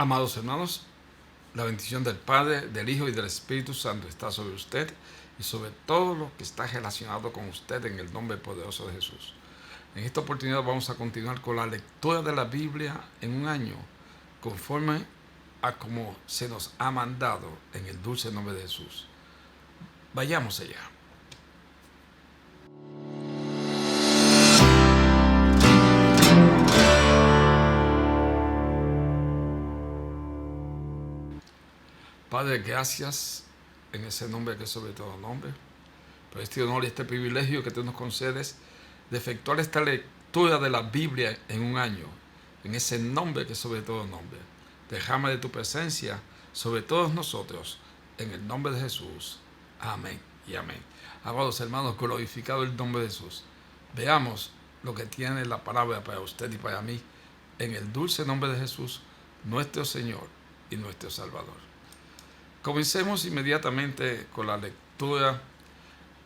Amados hermanos, la bendición del Padre, del Hijo y del Espíritu Santo está sobre usted y sobre todo lo que está relacionado con usted en el nombre poderoso de Jesús. En esta oportunidad vamos a continuar con la lectura de la Biblia en un año, conforme a como se nos ha mandado en el dulce nombre de Jesús. Vayamos allá. Padre, gracias en ese nombre que es sobre todo nombre, por este honor y este privilegio que tú nos concedes de efectuar esta lectura de la Biblia en un año, en ese nombre que es sobre todo nombre. Derrama de tu presencia sobre todos nosotros, en el nombre de Jesús. Amén y amén. Amados hermanos, glorificado el nombre de Jesús. Veamos lo que tiene la palabra para usted y para mí, en el dulce nombre de Jesús, nuestro Señor y nuestro Salvador. Comencemos inmediatamente con la lectura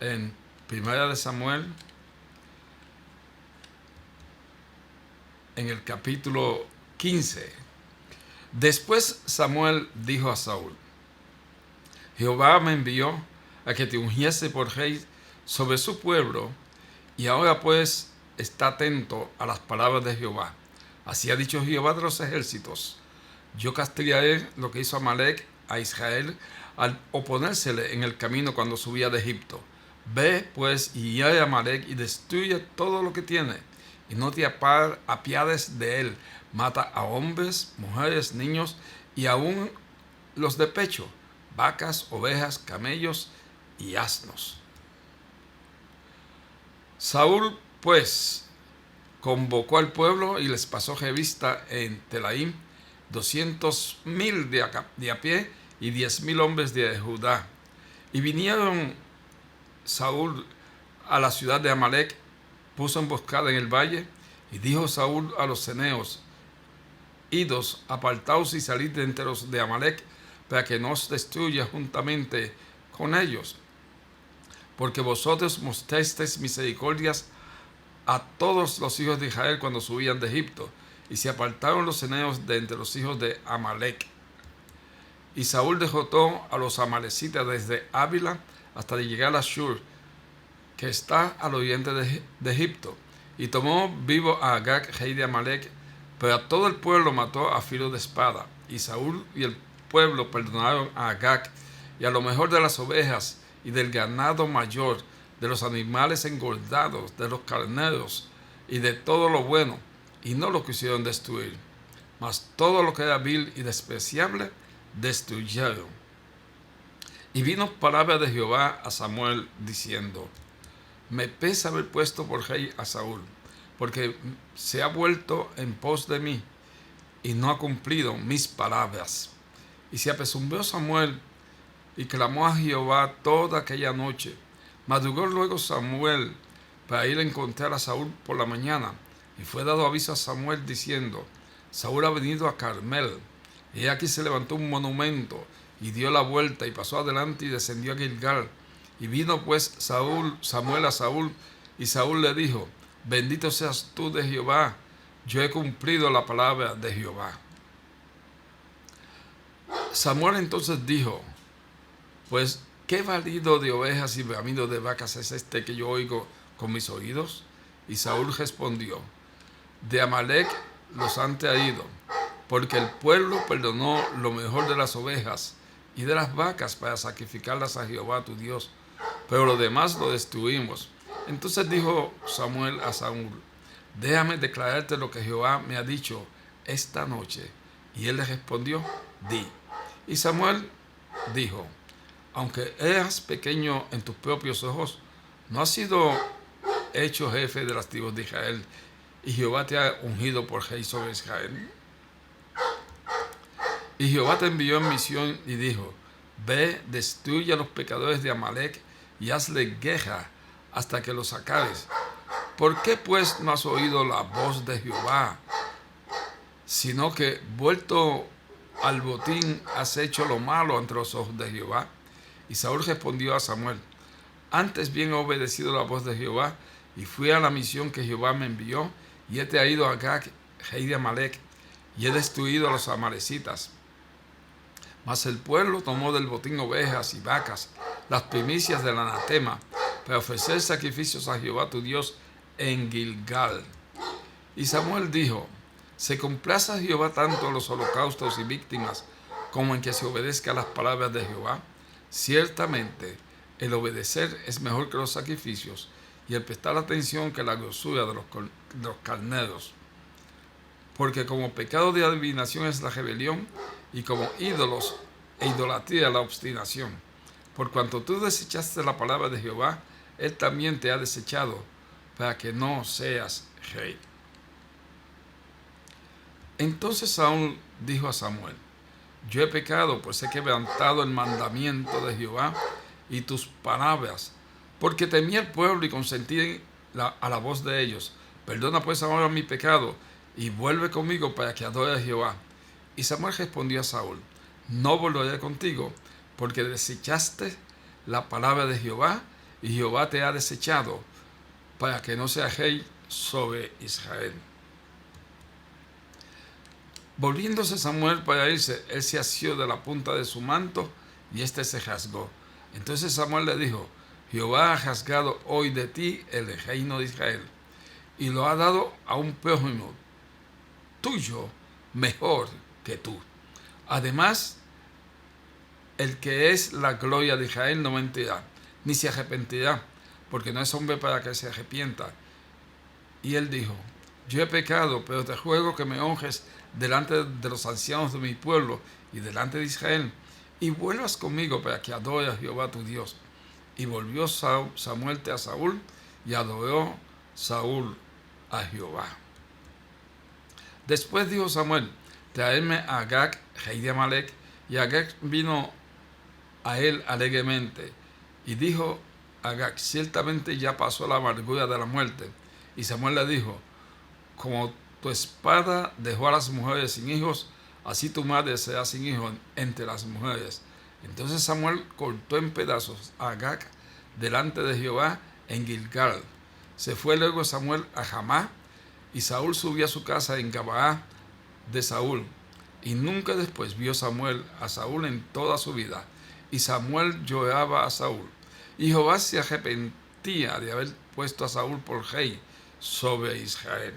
en Primera de Samuel, en el capítulo 15. Después Samuel dijo a Saúl: Jehová me envió a que te ungiese por rey sobre su pueblo, y ahora pues está atento a las palabras de Jehová. Así ha dicho Jehová de los ejércitos: yo castigaré lo que hizo Amalec a Israel al oponérsele en el camino cuando subía de Egipto. Ve pues y hiere a Amalec y destruye todo lo que tiene, y no te apiades de él. Mata a hombres, mujeres, niños y aún los de pecho, vacas, ovejas, camellos y asnos. Saúl pues convocó al pueblo y les pasó revista en Telaim 200,000 de a pie y 10,000 hombres de Judá. Y vinieron Saúl a la ciudad de Amalec, puso emboscada en el valle, y dijo Saúl a los ceneos: Idos, apartaos y salid de entre los de Amalec, para que no os destruya juntamente con ellos, porque vosotros mostrasteis misericordias a todos los hijos de Israel cuando subían de Egipto. Y se apartaron los ceneos de entre los hijos de Amalec. Y Saúl derrotó a los amalecitas desde Ávila hasta llegar a Shur, que está al oriente de Egipto, y tomó vivo a Agag, rey de Amalec, pero a todo el pueblo mató a filo de espada. Y Saúl y el pueblo perdonaron a Agag y a lo mejor de las ovejas y del ganado mayor, de los animales engordados, de los carneros y de todo lo bueno, y no lo quisieron destruir, mas todo lo que era vil y despreciable destruyeron. Y vino palabra de Jehová a Samuel diciendo: me pesa haber puesto por rey a Saúl, porque se ha vuelto en pos de mí y no ha cumplido mis palabras. Y se apesumbró Samuel y clamó a Jehová toda aquella noche. Madrugó luego Samuel para ir a encontrar a Saúl por la mañana, y fue dado aviso a Samuel diciendo: Saúl ha venido a Carmel. Y aquí se levantó un monumento, y dio la vuelta, y pasó adelante, y descendió a Gilgal. Y vino pues Samuel a Saúl, y Saúl le dijo: bendito seas tú de Jehová, yo he cumplido la palabra de Jehová. Samuel entonces dijo: pues, ¿qué balido de ovejas y bramido de vacas es este que yo oigo con mis oídos? Y Saúl respondió: de Amalec los han traído, porque el pueblo perdonó lo mejor de las ovejas y de las vacas para sacrificarlas a Jehová tu Dios, pero lo demás lo destruimos. Entonces dijo Samuel a Saúl: déjame declararte lo que Jehová me ha dicho esta noche. Y él le respondió: di. Y Samuel dijo: aunque eras pequeño en tus propios ojos, no has sido hecho jefe de las tribus de Israel, y Jehová te ha ungido por rey sobre Israel. Y Jehová te envió en misión y dijo: ve, destruye a los pecadores de Amalec y hazle guerra hasta que los acabes. ¿Por qué pues no has oído la voz de Jehová, sino que vuelto al botín has hecho lo malo ante los ojos de Jehová? Y Saúl respondió a Samuel: antes bien he obedecido la voz de Jehová, y fui a la misión que Jehová me envió, y he traído a Agag, rey de Amalec, y he destruido a los amalecitas. Mas el pueblo tomó del botín ovejas y vacas, las primicias del anatema, para ofrecer sacrificios a Jehová tu Dios en Gilgal. Y Samuel dijo: ¿se complace a Jehová tanto en los holocaustos y víctimas como en que se obedezca a las palabras de Jehová? Ciertamente, el obedecer es mejor que los sacrificios, y el prestar atención que la grosura de los carneros. Porque como pecado de adivinación es la rebelión, y como ídolos e idolatría la obstinación. Por cuanto tú desechaste la palabra de Jehová, él también te ha desechado, para que no seas rey. Entonces Saúl dijo a Samuel: yo he pecado, pues he quebrantado el mandamiento de Jehová y tus palabras, porque temí al pueblo y consentí a la voz de ellos. Perdona pues ahora mi pecado y vuelve conmigo para que adore a Jehová. Y Samuel respondió a Saúl: no volveré contigo, porque desechaste la palabra de Jehová, y Jehová te ha desechado, para que no seas rey sobre Israel. Volviéndose Samuel para irse, él se asió de la punta de su manto, y éste se rasgó. Entonces Samuel le dijo: Jehová ha rasgado hoy de ti el reino de Israel, y lo ha dado a un prójimo tuyo mejor que tú. Además, el que es la gloria de Israel no mentirá, ni se arrepentirá, porque no es hombre para que se arrepienta. Y él dijo: yo he pecado, pero te ruego que me honres delante de los ancianos de mi pueblo y delante de Israel, y vuelvas conmigo para que adore a Jehová tu Dios. Y volvió Samuel a Saúl, y adoró Saúl a Jehová. Después dijo Samuel: traedme a Agag, rey de Amalec. Y Agag vino a él alegremente. Y dijo Agag: ciertamente ya pasó la amargura de la muerte. Y Samuel le dijo: como tu espada dejó a las mujeres sin hijos, así tu madre será sin hijos entre las mujeres. Entonces Samuel cortó en pedazos a Agag delante de Jehová en Gilgal. Se fue luego Samuel a Ramá, y Saúl subió a su casa en Gabaa de Saúl. Y nunca después vio Samuel a Saúl en toda su vida. Y Samuel lloraba a Saúl. Y Jehová se arrepentía de haber puesto a Saúl por rey sobre Israel.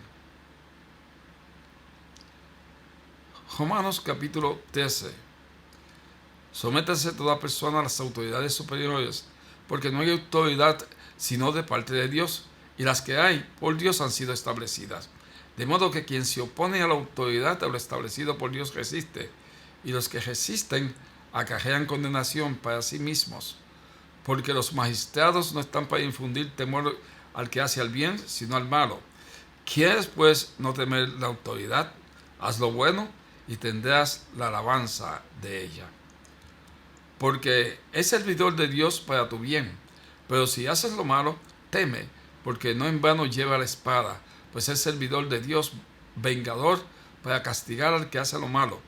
Romanos capítulo 13. Sométase toda persona a las autoridades superiores, porque no hay autoridad sino de parte de Dios, y las que hay por Dios han sido establecidas. De modo que quien se opone a la autoridad a lo establecido por Dios resiste, y los que resisten acarrean condenación para sí mismos, porque los magistrados no están para infundir temor al que hace el bien, sino al malo. ¿Quieres pues no temer la autoridad? Haz lo bueno y tendrás la alabanza de ella. Porque es servidor de Dios para tu bien. Pero si haces lo malo, teme, porque no en vano lleva la espada, pues es servidor de Dios, vengador, para castigar al que hace lo malo.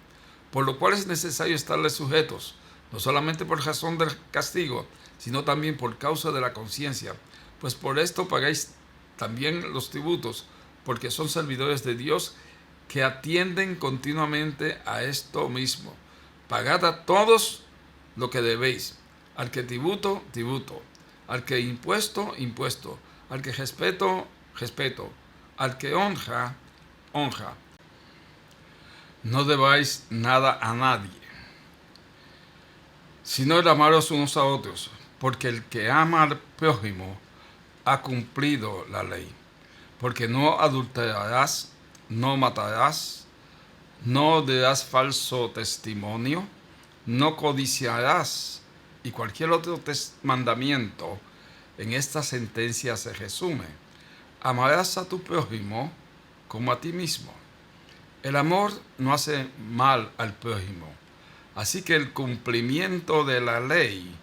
Por lo cual es necesario estarle sujetos, no solamente por razón del castigo, sino también por causa de la conciencia. Pues por esto pagáis también los tributos, porque son servidores de Dios, que atienden continuamente a esto mismo. Pagad a todos lo que debéis: al que tributo, tributo; al que impuesto, impuesto; al que respeto, respeto; al que honra, honra. No debáis nada a nadie, sino el amaros unos a otros, porque el que ama al prójimo ha cumplido la ley. Porque no adulterarás, no matarás, no dirás falso testimonio, no codiciarás, y cualquier otro mandamiento en esta sentencia se resume: amarás a tu prójimo como a ti mismo. El amor no hace mal al prójimo, así que el cumplimiento de la ley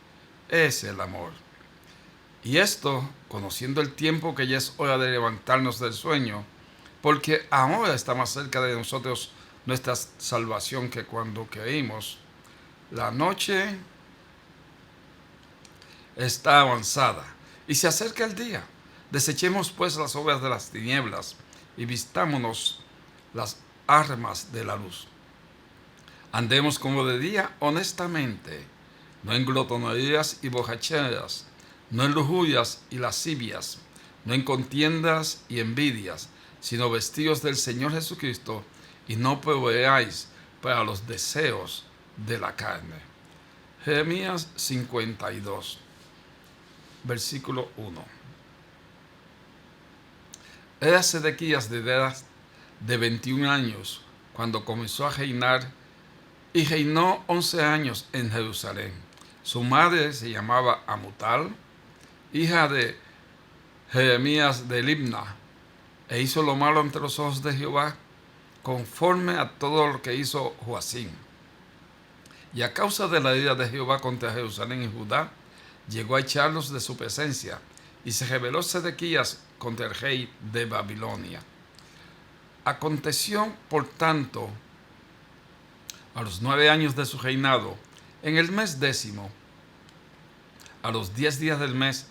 es el amor. Y esto, conociendo el tiempo que ya es hora de levantarnos del sueño, porque ahora está más cerca de nosotros nuestra salvación que cuando creímos. La noche está avanzada y se acerca el día. Desechemos pues las obras de las tinieblas y vistámonos las armas de la luz. Andemos como de día honestamente, no en glotonerías y borracheras, no en lujurias y lascivias, no en contiendas y envidias, sino vestidos del Señor Jesucristo, y no proveáis para los deseos de la carne. Jeremías 52, versículo 1. Era Sedequías de edad de 21 años cuando comenzó a reinar, y reinó 11 años en Jerusalén. Su madre se llamaba Amutal, hija de Jeremías de Libna, e hizo lo malo ante los ojos de Jehová, conforme a todo lo que hizo Joacim. Y a causa de la ira de Jehová contra Jerusalén y Judá, llegó a echarlos de su presencia, y se rebeló Sedequías contra el rey de Babilonia. Aconteció, por tanto, a los 9 años de su reinado, en el mes 10, a los 10 días del mes,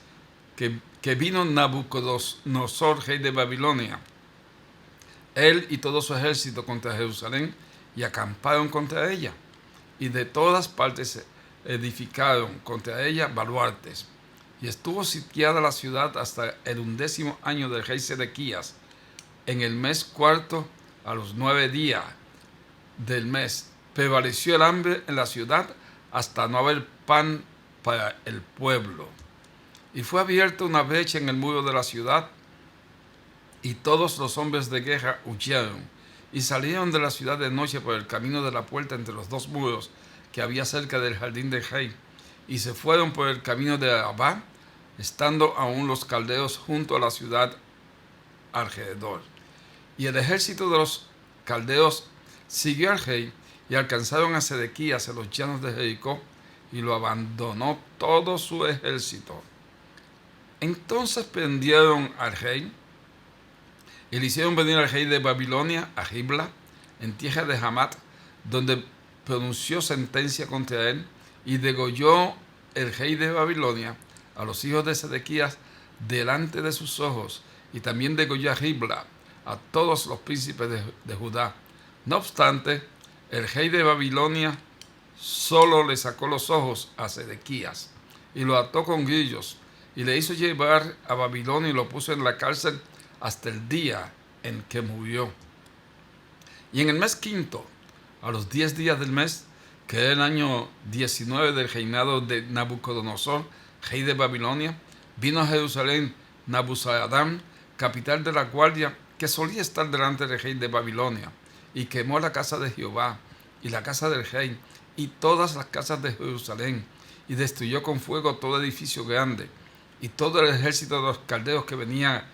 que vino Nabucodonosor, rey de Babilonia, él y todo su ejército contra Jerusalén, y acamparon contra ella, y de todas partes edificaron contra ella baluartes. Y estuvo sitiada la ciudad hasta el 11º año del rey Sedequías, en el mes cuarto, a los 9 días del mes. Prevaleció el hambre en la ciudad hasta no haber pan para el pueblo. Y fue abierta una brecha en el muro de la ciudad, y todos los hombres de guerra huyeron, y salieron de la ciudad de noche por el camino de la puerta entre los dos muros que había cerca del jardín del rey, y se fueron por el camino de Arabá, estando aún los caldeos junto a la ciudad alrededor. Y el ejército de los caldeos siguió al rey, y alcanzaron a Sedequías en los llanos de Jericó, y lo abandonó todo su ejército. Entonces prendieron al rey, y le hicieron venir al rey de Babilonia a Ribla, en tierra de Hamat, donde pronunció sentencia contra él, y degolló el rey de Babilonia a los hijos de Sedequías delante de sus ojos, y también degolló a Ribla, a todos los príncipes de Judá. No obstante, el rey de Babilonia solo le sacó los ojos a Sedequías, y lo ató con grillos, y le hizo llevar a Babilonia, y lo puso en la cárcel hasta el día en que murió. Y en el mes quinto, a los 10 días del mes, que era el año 19 del reinado de Nabucodonosor, rey de Babilonia, vino a Jerusalén Nabuzaradán, capital de la guardia, que solía estar delante del rey de Babilonia, y quemó la casa de Jehová, y la casa del rey, y todas las casas de Jerusalén, y destruyó con fuego todo edificio grande, y todo el ejército de los caldeos que venía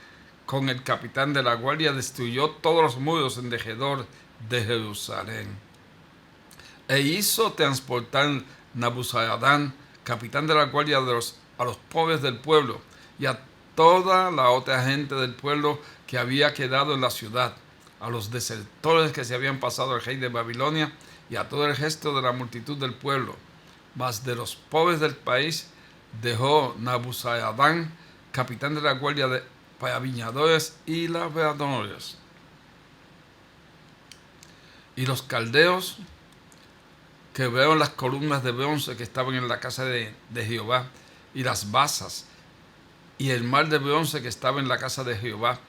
con el capitán de la guardia destruyó todos los muros en derredor de Jerusalén. E hizo transportar Nabuzaradán, capitán de la guardia, a los pobres del pueblo, y a toda la otra gente del pueblo que había quedado en la ciudad, a los desertores que se habían pasado al rey de Babilonia, y a todo el resto de la multitud del pueblo. Mas de los pobres del país dejó Nabuzaradán, capitán de la guardia, para viñadores y labradores. Y los caldeos quebraron las columnas de bronce que estaban en la casa de Jehová, y las basas, y el mar de bronce que estaba en la casa de Jehová,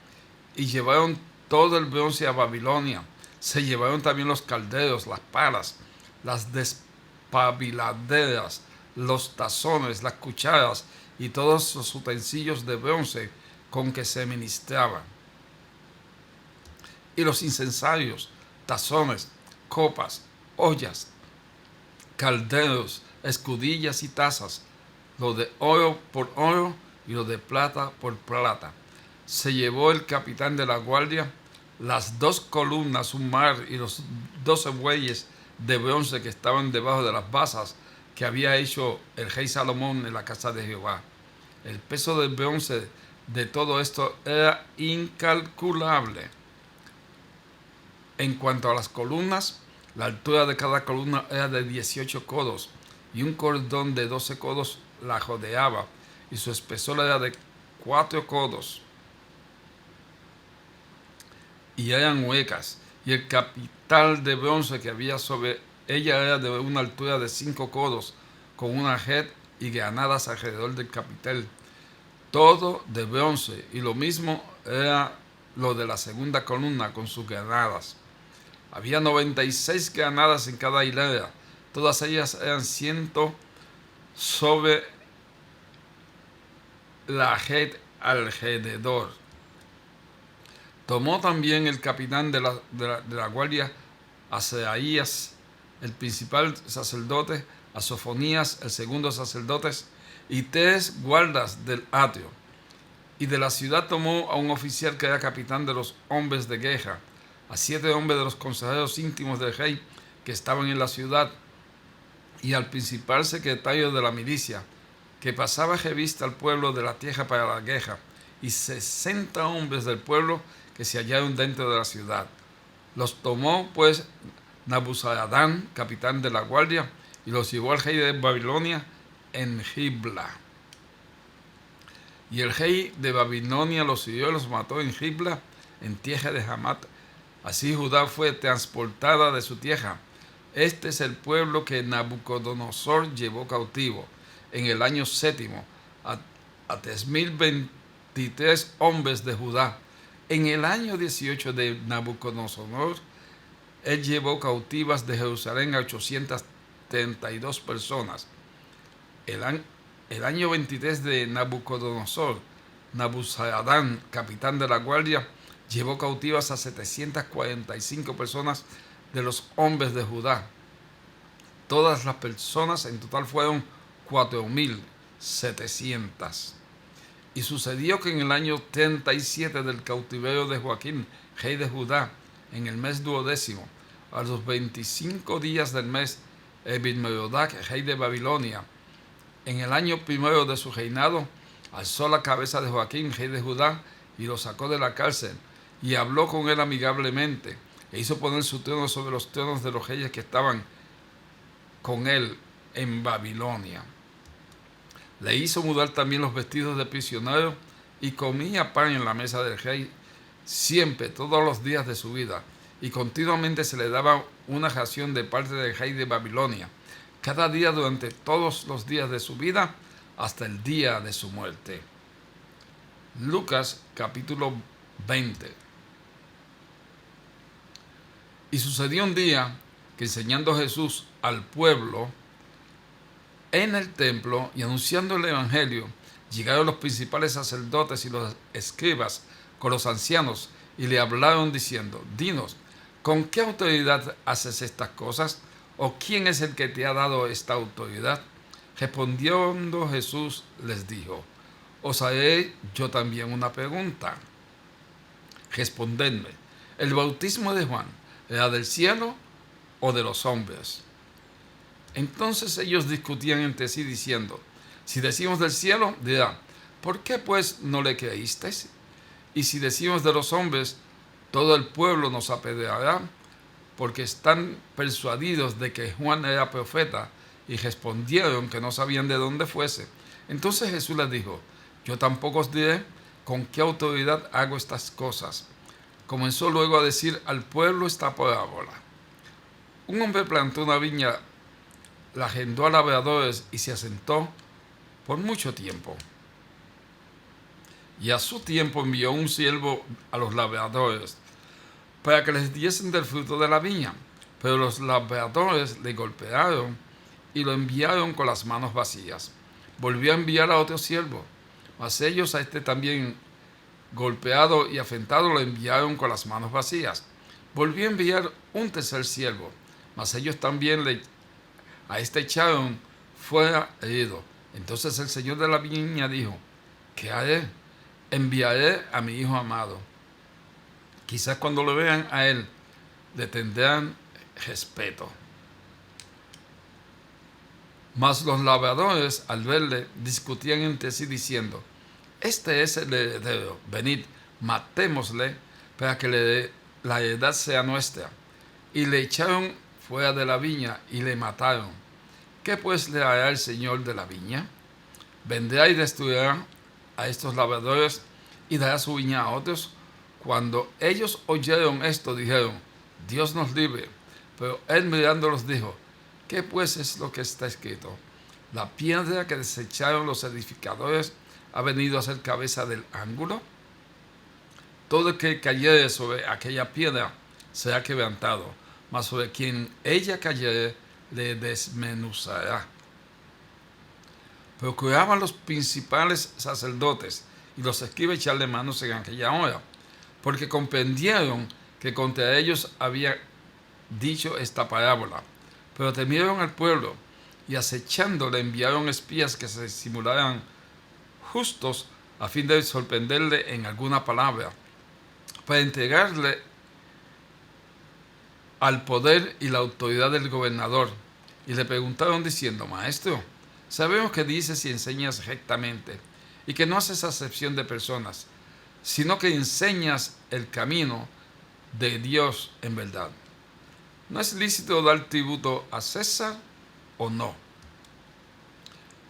y llevaron todo el bronce a Babilonia. Se llevaron también los caldeos, las palas, las despabiladeras, los tazones, las cucharas, y todos los utensilios de bronce con que se ministraban, y los incensarios, tazones, copas, ollas, calderos, escudillas y tazas, lo de oro por oro y lo de plata por plata. Se llevó el capitán de la guardia las 2 columnas, un mar, y los 12 bueyes de bronce que estaban debajo de las basas que había hecho el rey Salomón en la casa de Jehová. El peso del bronce de todo esto era incalculable. En cuanto a las columnas, la altura de cada columna era de 18 codos, y un cordón de 12 codos la rodeaba, y su espesor era de 4 codos, y eran huecas, y el capital de bronce que había sobre ella era de una altura de 5 codos, con una red y granadas alrededor del capitel, todo de bronce, y lo mismo era lo de la segunda columna con sus granadas. Había 96 granadas en cada hilera, todas ellas eran 100 sobre la red alrededor. Tomó también el capitán de la guardia a Seraías, el principal sacerdote, a Sofonías, el segundo sacerdote, y 3 guardas del atrio. Y de la ciudad tomó a un oficial que era capitán de los hombres de guerra, a 7 hombres de los consejeros íntimos del rey que estaban en la ciudad, y al principal secretario de la milicia, que pasaba revista al pueblo de la tierra para la guerra, y 60 hombres del pueblo que se hallaron dentro de la ciudad. Los tomó pues Nabuzaradán, capitán de la guardia, y los llevó al rey de Babilonia en Ribla. Y el rey de Babilonia los hirió y los mató en Ribla, en tierra de Hamat. Así Judá fue transportada de su tierra. Este es el pueblo que Nabucodonosor llevó cautivo en el año 7 a 3023 hombres de Judá. En el año 18 de Nabucodonosor, él llevó cautivas de Jerusalén a 832 personas. El año 23 de Nabucodonosor, Nabuzaradán, capitán de la guardia, llevó cautivas a 745 personas de los hombres de Judá. Todas las personas en total fueron 4.700. Y sucedió que en el año 37 del cautiverio de Joaquín, rey de Judá, en el mes 12, a los 25 días del mes, Ebed-Merodac, rey de Babilonia, en el año 1 de su reinado, alzó la cabeza de Joaquín, rey de Judá, y lo sacó de la cárcel, y habló con él amigablemente, e hizo poner su trono sobre los tronos de los reyes que estaban con él en Babilonia. Le hizo mudar también los vestidos de prisionero, y comía pan en la mesa del rey, siempre, todos los días de su vida, y continuamente se le daba una ración de parte del rey de Babilonia, cada día durante todos los días de su vida, hasta el día de su muerte. Lucas capítulo 20. Y sucedió un día que, enseñando Jesús al pueblo en el templo y anunciando el evangelio, llegaron los principales sacerdotes y los escribas con los ancianos y le hablaron diciendo: dinos, ¿con qué autoridad haces estas cosas? ¿O quién es el que te ha dado esta autoridad? Respondiendo Jesús les dijo: os haré yo también una pregunta. Respondedme, ¿el bautismo de Juan era del cielo o de los hombres? Entonces ellos discutían entre sí diciendo: si decimos del cielo, dirá, ¿por qué pues no le creísteis? Y si decimos de los hombres, todo el pueblo nos apedreará, porque están persuadidos de que Juan era profeta. Y respondieron que no sabían de dónde fuese. Entonces Jesús les dijo: yo tampoco os diré con qué autoridad hago estas cosas. Comenzó luego a decir al pueblo esta parábola: un hombre plantó una viña, la arrendó a labradores y se asentó por mucho tiempo. Y a su tiempo envió un siervo a los labradores para que les diesen del fruto de la viña. Pero los labradores le golpearon y lo enviaron con las manos vacías. Volvió a enviar a otro siervo, mas ellos a este también golpeado y afrentado lo enviaron con las manos vacías. Volvió a enviar un tercer siervo, mas ellos también a este echaron fuera herido. Entonces el señor de la viña dijo: ¿qué haré? Enviaré a mi hijo amado. Quizás cuando lo vean a él, le tendrán respeto. Mas los labradores, al verle, discutían entre sí diciendo: este es el heredero, venid, matémosle para que la heredad sea nuestra. Y le echaron fuera de la viña y le mataron. ¿Qué pues le hará el señor de la viña? Vendrá y destruirá a estos labradores y dará su viña a otros. Cuando ellos oyeron esto, dijeron: Dios nos libre. Pero él mirándolos dijo, ¿qué pues es lo que está escrito? La piedra que desecharon los edificadores ha venido a ser cabeza del ángulo. Todo el que cayere sobre aquella piedra será quebrantado, mas sobre quien ella cayere le desmenuzará. Procuraban los principales sacerdotes y los escribas echarle manos en aquella hora, porque comprendieron que contra ellos había dicho esta parábola. Pero temieron al pueblo y acechándole enviaron espías que se simularan justos a fin de sorprenderle en alguna palabra, para entregarle al poder y la autoridad del gobernador. Y le preguntaron diciendo, Maestro, sabemos que dices y enseñas rectamente, y que no haces acepción de personas, sino que enseñas el camino de Dios en verdad. ¿No es lícito dar tributo a César o no?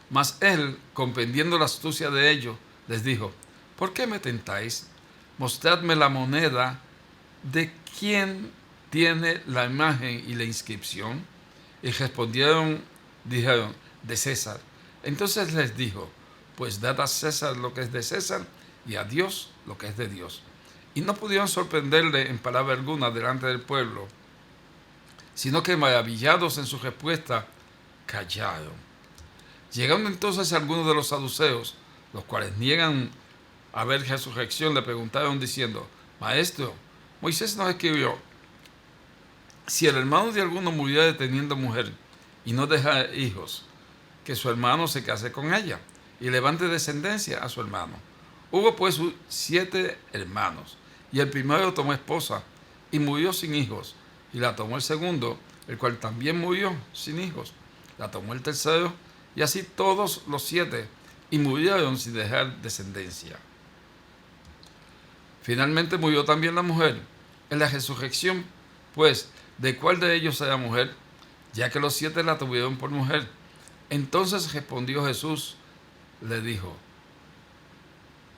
Mas él, comprendiendo la astucia de ellos, les dijo, ¿por qué me tentáis? Mostradme la moneda de quién tiene la imagen y la inscripción. Y respondieron, dijeron, de César. Entonces les dijo, pues dad a César lo que es de César y a Dios lo que es de Dios. Y no pudieron sorprenderle en palabra alguna delante del pueblo, sino que maravillados en su respuesta, callaron. Llegando entonces algunos de los saduceos, los cuales niegan haber resurrección, le preguntaron diciendo, Maestro, Moisés nos escribió, si el hermano de alguno muriera teniendo mujer y no deja hijos, que su hermano se case con ella y levante descendencia a su hermano. Hubo pues 7 hermanos, y el primero tomó esposa y murió sin hijos, y la tomó el segundo, el cual también murió sin hijos. La tomó el tercero, y así todos los 7, y murieron sin dejar descendencia. Finalmente murió también la mujer. En la resurrección, pues, ¿de cuál de ellos era mujer? Ya que los 7 la tuvieron por mujer. Entonces respondió Jesús, le dijo,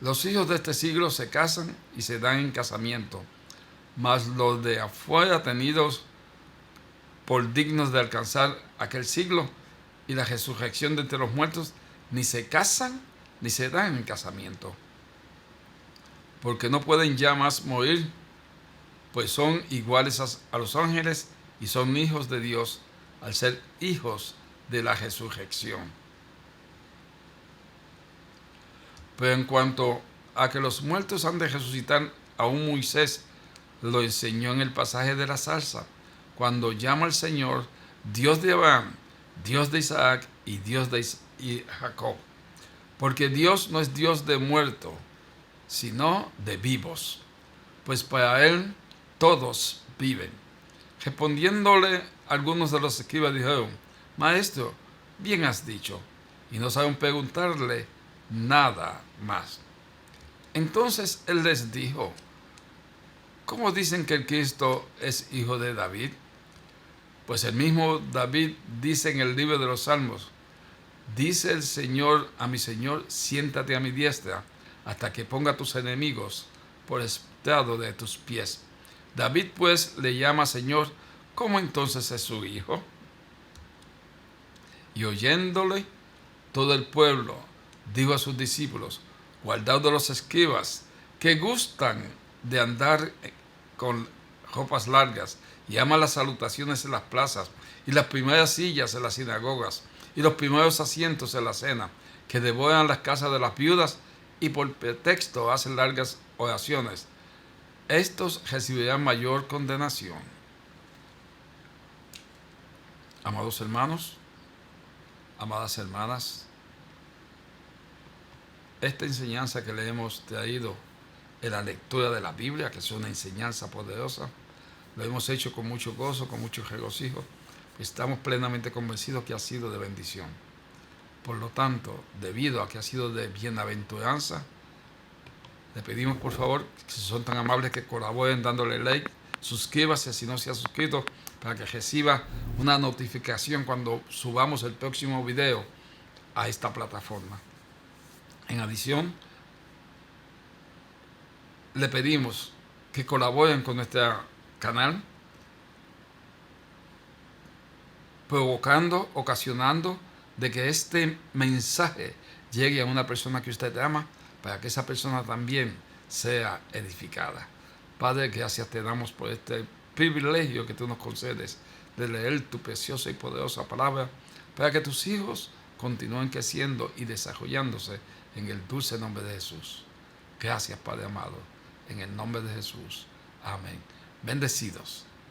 los hijos de este siglo se casan y se dan en casamiento, mas los de afuera tenidos por dignos de alcanzar aquel siglo y la resurrección de entre los muertos, ni se casan ni se dan en casamiento, porque no pueden ya más morir, pues son iguales a los ángeles y son hijos de Dios al ser hijos de la resurrección. Pero en cuanto a que los muertos han de resucitar, aún Moisés lo enseñó en el pasaje de la zarza, cuando llama al Señor Dios de Abraham, Dios de Isaac y Dios de Jacob. Porque Dios no es Dios de muertos, sino de vivos, pues para Él todos viven. Respondiéndole algunos de los escribas dijeron, Maestro, bien has dicho, y no saben preguntarle nada más. Entonces Él les dijo, ¿cómo dicen que el Cristo es hijo de David? Pues el mismo David dice en el libro de los Salmos, dice el Señor a mi Señor, siéntate a mi diestra, hasta que ponga a tus enemigos por estrado de tus pies. David pues le llama Señor, ¿cómo entonces es su hijo? Y oyéndole, todo el pueblo dijo a sus discípulos, guardaos de los escribas, que gustan de andar con ropas largas, y aman las salutaciones en las plazas, y las primeras sillas en las sinagogas, y los primeros asientos en la cena, que devoran las casas de las viudas, y por pretexto hacen largas oraciones. Estos recibirán mayor condenación. Amados hermanos, amadas hermanas, esta enseñanza que le hemos traído en la lectura de la Biblia, que es una enseñanza poderosa, lo hemos hecho con mucho gozo, con mucho regocijo. Estamos plenamente convencidos que ha sido de bendición. Por lo tanto, debido a que ha sido de bienaventuranza, le pedimos por favor, si son tan amables, que colaboren dándole like, suscríbase si no se ha suscrito, para que reciba una notificación cuando subamos el próximo video a esta plataforma. En adición, le pedimos que colaboren con nuestro canal provocando, ocasionando de que este mensaje llegue a una persona que usted ama, para que esa persona también sea edificada. Padre, gracias te damos por este privilegio que tú nos concedes de leer tu preciosa y poderosa palabra, para que tus hijos continúen creciendo y desarrollándose en el dulce nombre de Jesús. Gracias, Padre amado, en el nombre de Jesús. Amén. Bendecidos.